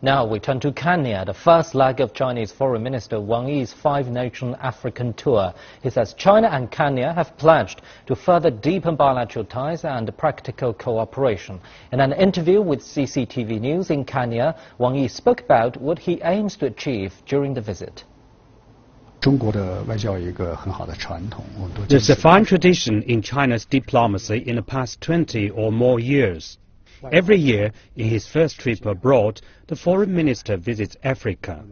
Now we turn to Kenya, the first leg of Chinese Foreign Minister Wang Yi's five-nation African tour. He says China and Kenya have pledged to further deepen bilateral ties and practical cooperation. In an interview with CCTV News in Kenya, Wang Yi spoke about what he aims to achieve during the visit. There's a fine tradition in China's diplomacy in the past 20 or more years. Every year, in his first trip abroad, the foreign minister visits Africa.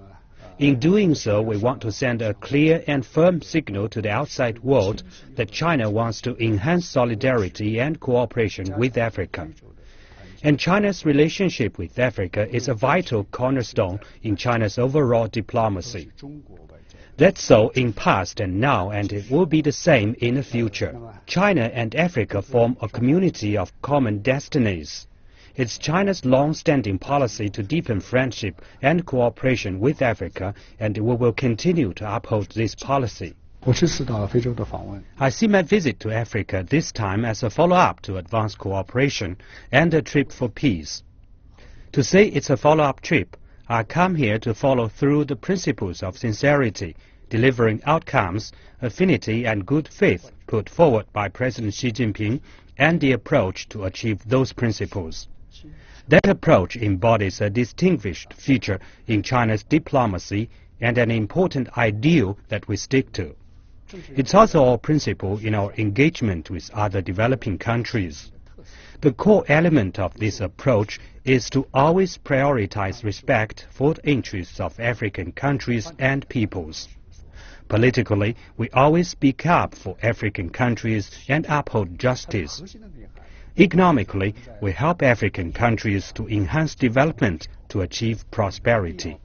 In doing so, we want to send a clear and firm signal to the outside world that China wants to enhance solidarity and cooperation with Africa. And China's relationship with Africa is a vital cornerstone in China's overall diplomacy. That's so in past and now, and it will be the same in the future. China and Africa form a community of common destinies. It's China's long-standing policy to deepen friendship and cooperation with Africa, and we will continue to uphold this policy. I see my visit to Africa this time as a follow-up to advanced cooperation and a trip for peace. To say it's a follow-up trip, I come here to follow through the principles of sincerity, delivering outcomes, affinity and good faith put forward by President Xi Jinping, and the approach to achieve those principles. That approach embodies a distinguished feature in China's diplomacy and an important ideal that we stick to. It's also our principle in our engagement with other developing countries. The core element of this approach is to always prioritize respect for the interests of African countries and peoples. Politically, we always speak up for African countries and uphold justice. Economically, we help African countries to enhance development to achieve prosperity.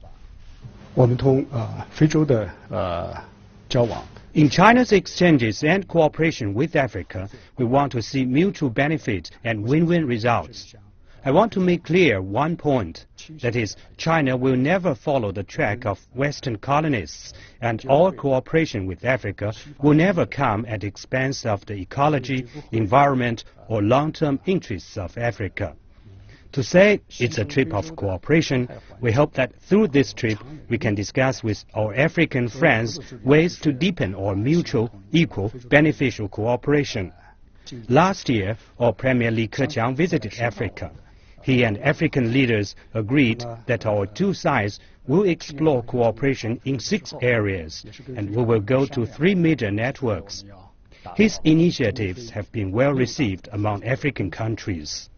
In China's exchanges and cooperation with Africa, we want to see mutual benefit and win-win results. I want to make clear one point, that is, China will never follow the track of Western colonists, and all cooperation with Africa will never come at the expense of the ecology, environment, or long-term interests of Africa. To say it's a trip of cooperation, we hope that through this trip we can discuss with our African friends ways to deepen our mutual, equal, beneficial cooperation. Last year, our Premier Li Keqiang visited Africa. He and African leaders agreed that our two sides will explore cooperation in 6 areas, and we will go to 3 major networks. His initiatives have been well received among African countries.